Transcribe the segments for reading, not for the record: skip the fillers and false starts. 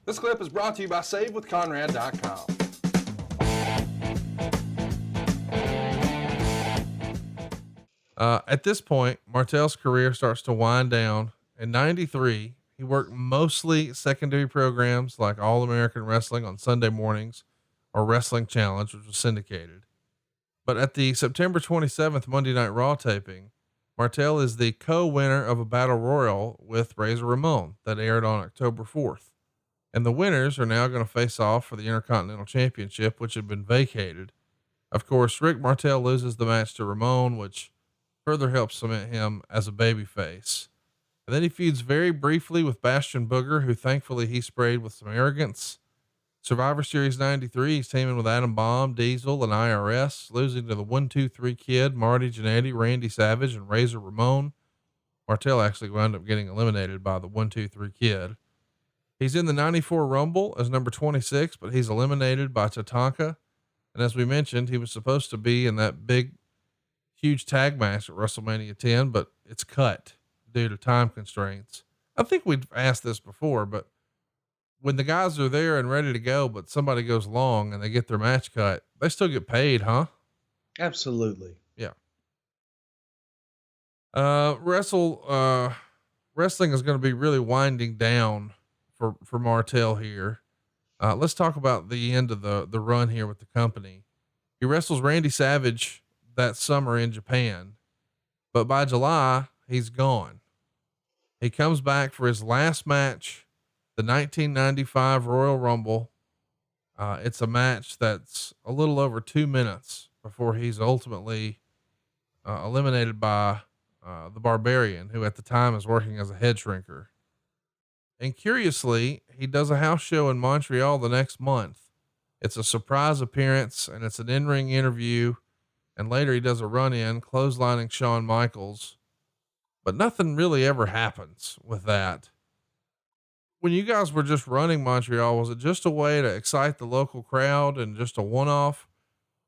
This clip is brought to you by SaveWithConrad.com. At this point, Martel's career starts to wind down. In 93, he worked mostly secondary programs like All American Wrestling on Sunday mornings or Wrestling Challenge, which was syndicated. But at the September 27th Monday Night Raw taping, Martel is the co-winner of a battle royal with Razor Ramon that aired on October 4th. And the winners are now going to face off for the Intercontinental Championship, which had been vacated. Of course, Rick Martel loses the match to Ramon, which further helps cement him as a babyface. And then he feuds very briefly with Bastion Booger, who thankfully he sprayed with some arrogance. Survivor Series 93, he's teaming with Adam Bomb, Diesel, and IRS, losing to the 1-2-3 Kid, Marty Jannetty, Randy Savage, and Razor Ramon. Martel actually wound up getting eliminated by the 1-2-3 Kid. He's in the 94 Rumble as number 26, but he's eliminated by Tatanka. And as we mentioned, he was supposed to be in that big, huge tag match at WrestleMania 10, but it's cut due to time constraints. I think we've asked this before, but when the guys are there and ready to go, but somebody goes long and they get their match cut, they still get paid, huh? Absolutely. Yeah. Wrestling is going to be really winding down for Martel here. Let's talk about the end of the run here with the company. He wrestles Randy Savage that summer in Japan, but by July he's gone. He comes back for his last match, the 1995 Royal Rumble. It's a match that's a little over 2 minutes before he's ultimately eliminated by the Barbarian, who at the time is working as a head shrinker. And curiously, he does a house show in Montreal the next month. It's a surprise appearance and it's an in-ring interview. And later he does a run-in clotheslining Shawn Michaels, but nothing really ever happens with that. When you guys were just running Montreal, was it just a way to excite the local crowd and just a one-off,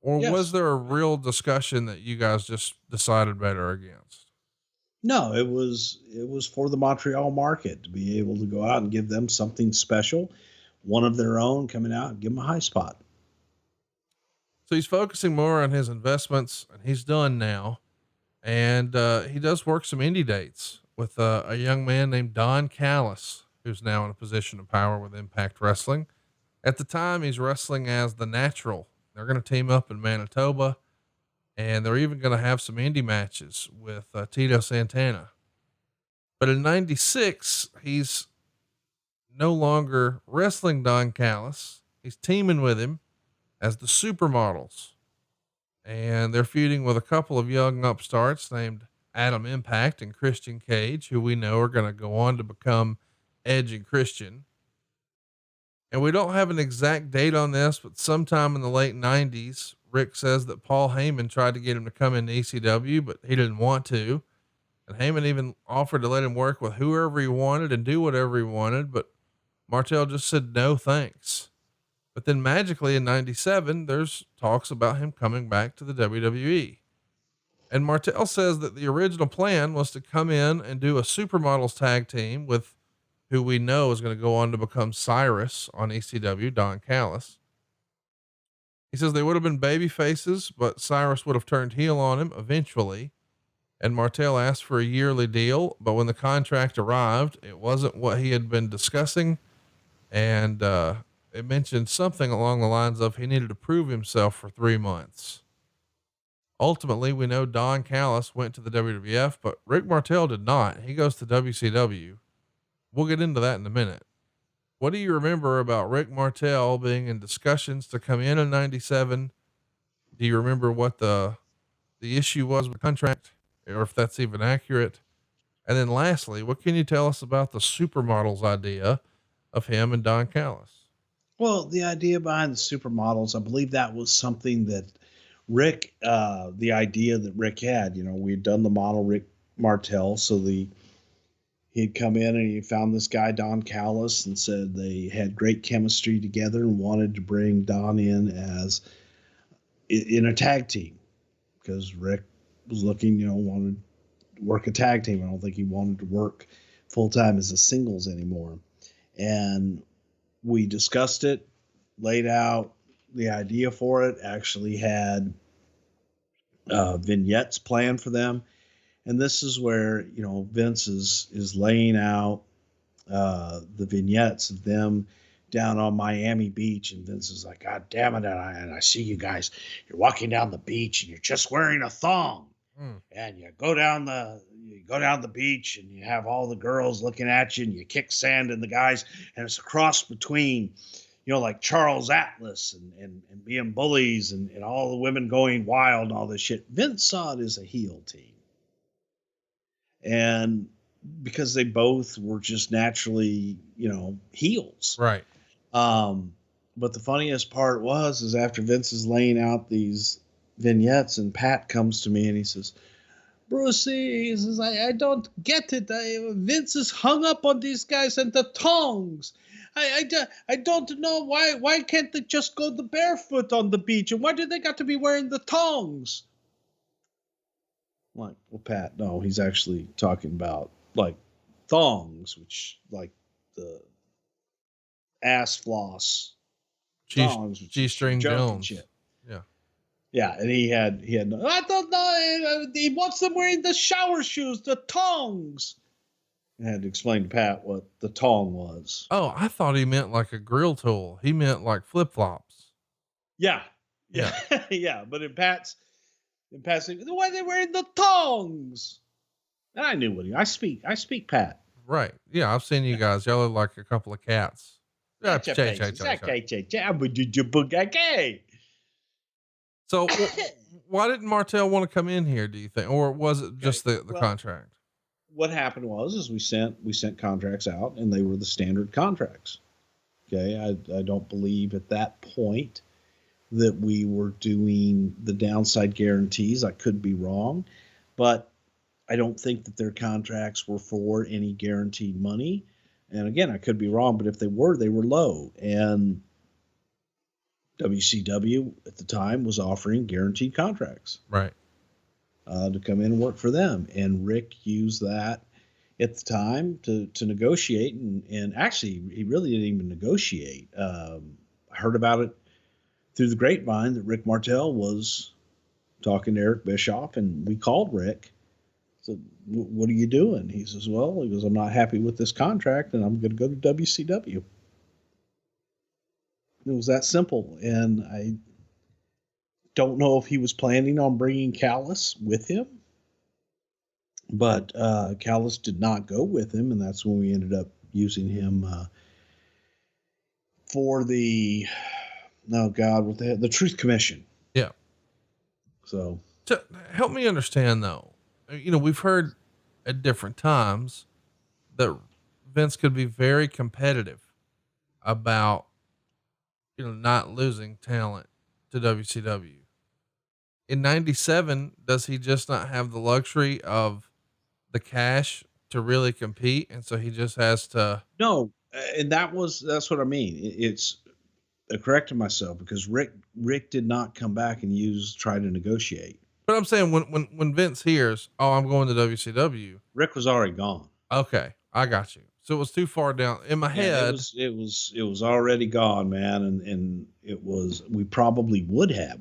or Yes. was there a real discussion that you guys just decided better against? No, it was for the Montreal market to be able to go out and give them something special, one of their own coming out and give them a high spot. So he's focusing more on his investments, and he's done now. And he does work some indie dates with a young man named Don Callis, who's now in a position of power with Impact Wrestling. At the time, he's wrestling as the Natural. They're going to team up in Manitoba, and they're even going to have some indie matches with Tito Santana. But in 96, he's no longer wrestling Don Callis. He's teaming with him as the Supermodels. And they're feuding with a couple of young upstarts named Adam Impact and Christian Cage, who we know are going to go on to become Edge and Christian. And we don't have an exact date on this, but sometime in the late 90s, Rick says that Paul Heyman tried to get him to come into ECW, but he didn't want to. And Heyman even offered to let him work with whoever he wanted and do whatever he wanted, but Martel just said, no, thanks. But then magically in 97, there's talks about him coming back to the WWE. And Martel says that the original plan was to come in and do a Supermodels tag team with who we know is going to go on to become Cyrus on ECW, Don Callis. He says they would have been baby faces, but Cyrus would have turned heel on him eventually. And Martel asked for a yearly deal, but when the contract arrived, it wasn't what he had been discussing. And, it mentioned something along the lines of he needed to prove himself for 3 months. Ultimately, we know Don Callis went to the WWF, but Rick Martel did not. He goes to WCW. We'll get into that in a minute. What do you remember about Rick Martel being in discussions to come in 97? Do you remember what the issue was with the contract, or if that's even accurate? And then lastly, what can you tell us about the Supermodels idea of him and Don Callis? Well, the idea behind the Supermodels, I believe that was something that Rick, the idea that Rick had, we'd done the model Rick Martel. So he'd come in and he found this guy, Don Callis, and said they had great chemistry together and wanted to bring Don in in a tag team, because Rick was looking, wanted to work a tag team. I don't think he wanted to work full time as a singles anymore. And we discussed it, laid out the idea for it, actually had vignettes planned for them. And this is where, Vince is laying out the vignettes of them down on Miami Beach. And Vince is like, God damn it. And I see you guys, you're walking down the beach and you're just wearing a thong. And you go down the beach and you have all the girls looking at you and you kick sand in the guys. And it's a cross between, like Charles Atlas and being bullies and all the women going wild and all this shit. Vince saw it as a heel team. And because they both were just naturally, heels. Right. But the funniest part is after Vince is laying out these vignettes and Pat comes to me and he says, Brucey, he says, I don't get it. Vince is hung up on these guys and the tongs. I don't know why can't they just go the barefoot on the beach? And why do they got to be wearing the tongs? I'm like, well, Pat, no, he's actually talking about like thongs, which like the ass floss thongs, G-string Jones. Shit. Yeah. Yeah, and he had no, I don't know. He wants them wearing the shower shoes, the tongs. I had to explain to Pat what the tong was. Oh, I thought he meant like a grill tool. He meant like flip flops. Yeah. Yeah. But in Pat's, why are they wearing the tongs? And I knew what I speak Pat. Right. Yeah. I've seen you guys. Y'all are like a couple of cats. So why didn't Martel want to come in here, do you think? Or was it just the contract? What happened was we sent contracts out and they were the standard contracts. Okay. I don't believe at that point that we were doing the downside guarantees. I could be wrong, but I don't think that their contracts were for any guaranteed money. And again, I could be wrong, but if they were low. And WCW at the time was offering guaranteed contracts. Right. To come in and work for them. And Rick used that at the time to negotiate. And actually, he really didn't even negotiate. I heard about it through the grapevine that Rick Martel was talking to Eric Bischoff, and we called Rick. So, what are you doing? He says, I'm not happy with this contract, and I'm going to go to WCW. It was that simple. And I don't know if he was planning on bringing Callis with him, but Callis did not go with him, and that's when we ended up using him for the Truth Commission. Yeah. So to help me understand though, we've heard at different times that Vince could be very competitive about, not losing talent to WCW. In 97, does he just not have the luxury of the cash to really compete? And so he just has to. No. And that's what I mean. It's I corrected myself because Rick did not come back and try to negotiate. But I'm saying when Vince hears, oh, I'm going to WCW, Rick was already gone. Okay. I got you. So it was too far down in my head. It was already gone, man. And we probably would have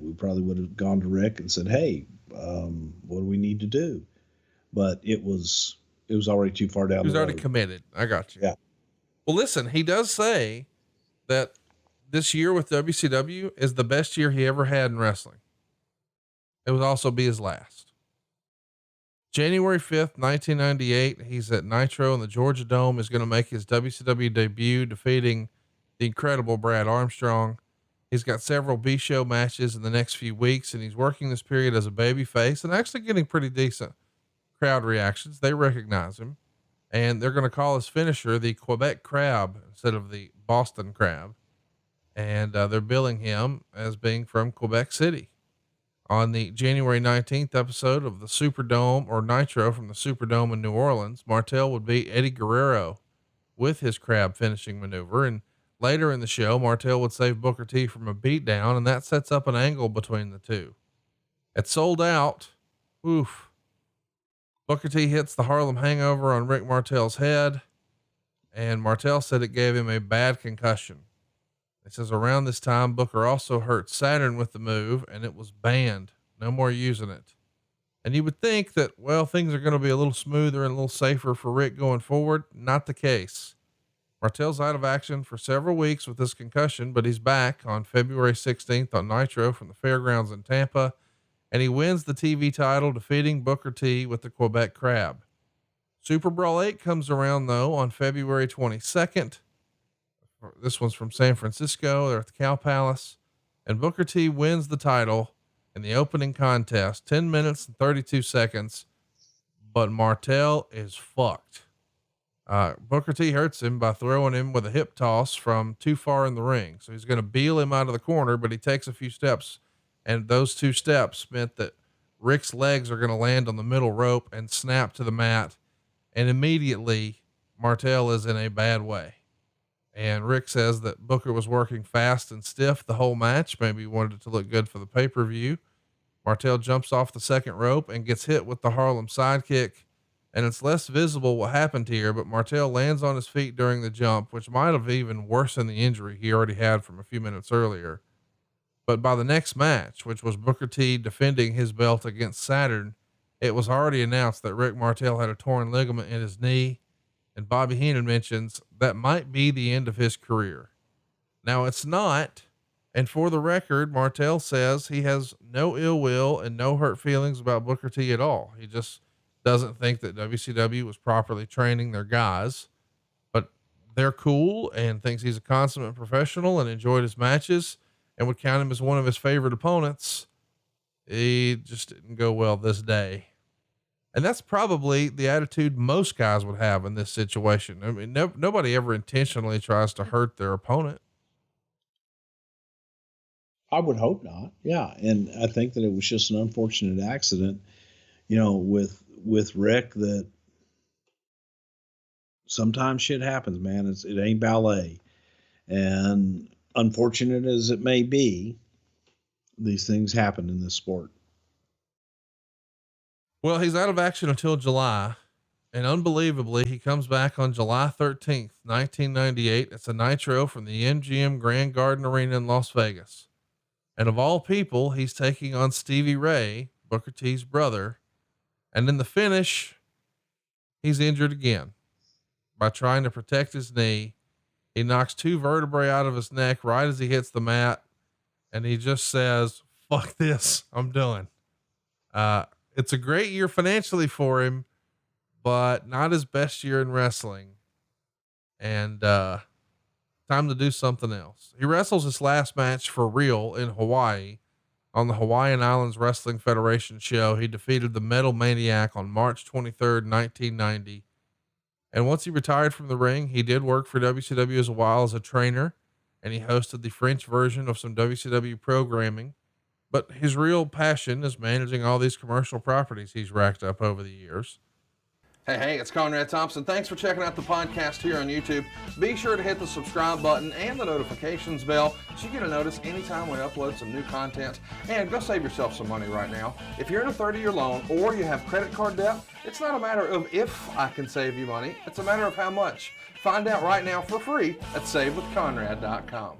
gone to Rick and said, hey, what do we need to do? But it was already too far down. He was already committed. I got you. Yeah. Well, listen, he does say that this year with WCW is the best year he ever had in wrestling. It would also be his last. January 5th, 1998, he's at Nitro in the Georgia Dome, is going to make his WCW debut, defeating the incredible Brad Armstrong. He's got several B-show matches in the next few weeks, and he's working this period as a babyface and actually getting pretty decent crowd reactions. They recognize him, and they're going to call his finisher the Quebec Crab instead of the Boston Crab. And they're billing him as being from Quebec City. On the January 19th episode of the Superdome or Nitro from the Superdome in New Orleans, Martel would beat Eddie Guerrero with his crab finishing maneuver. And later in the show, Martel would save Booker T from a beatdown, and that sets up an angle between the two. At Sold Out, Booker T hits the Harlem Hangover on Rick Martel's head, and Martel said it gave him a bad concussion. It says around this time, Booker also hurt Saturn with the move and it was banned. No more using it. And you would think that, well, things are going to be a little smoother and a little safer for Rick going forward. Not the case. Martel's out of action for several weeks with this concussion, but he's back on February 16th on Nitro from the fairgrounds in Tampa, and he wins the TV title, defeating Booker T with the Quebec Crab. Super Brawl 8 comes around though on February 22nd. This one's from San Francisco. They're at the Cow Palace, and Booker T wins the title in the opening contest, 10 minutes and 32 seconds, but Martel is fucked. Booker T hurts him by throwing him with a hip toss from too far in the ring. So he's going to beel him out of the corner, but he takes a few steps, and those 2 steps meant that Rick's legs are going to land on the middle rope and snap to the mat. And immediately Martel is in a bad way. And Rick says that Booker was working fast and stiff the whole match. Maybe he wanted it to look good for the pay-per-view. Martel jumps off the second rope and gets hit with the Harlem sidekick. And it's less visible what happened here, but Martel lands on his feet during the jump, which might have even worsened the injury he already had from a few minutes earlier. But by the next match, which was Booker T defending his belt against Saturn, it was already announced that Rick Martel had a torn ligament in his knee, and Bobby Heenan mentions that might be the end of his career. Now it's not. And for the record, Martel says he has no ill will and no hurt feelings about Booker T at all. He just doesn't think that WCW was properly training their guys, but they're cool, and thinks he's a consummate professional and enjoyed his matches and would count him as one of his favorite opponents. He just didn't go well this day. And that's probably the attitude most guys would have in this situation. I mean, nobody ever intentionally tries to hurt their opponent. I would hope not. Yeah. And I think that it was just an unfortunate accident, with Rick, that sometimes shit happens, man. It ain't ballet. And unfortunate as it may be, these things happen in this sport. Well, he's out of action until July, and unbelievably, he comes back on July 13th, 1998. It's a Nitro from the MGM Grand Garden Arena in Las Vegas. And of all people, he's taking on Stevie Ray, Booker T's brother. And in the finish, he's injured again. By trying to protect his knee, he knocks 2 vertebrae out of his neck right as he hits the mat. And he just says, fuck this, I'm done. It's a great year financially for him, but not his best year in wrestling. And, time to do something else. He wrestles his last match for real in Hawaii on the Hawaiian Islands Wrestling Federation show. He defeated the Metal Maniac on March 23rd, 1990. And once he retired from the ring, he did work for WCW as a while as a trainer, and he hosted the French version of some WCW programming. But his real passion is managing all these commercial properties he's racked up over the years. Hey, it's Conrad Thompson. Thanks for checking out the podcast here on YouTube. Be sure to hit the subscribe button and the notifications bell so you get a notice anytime we upload some new content. And go save yourself some money right now. If you're in a 30-year loan or you have credit card debt, it's not a matter of if I can save you money. It's a matter of how much. Find out right now for free at SaveWithConrad.com.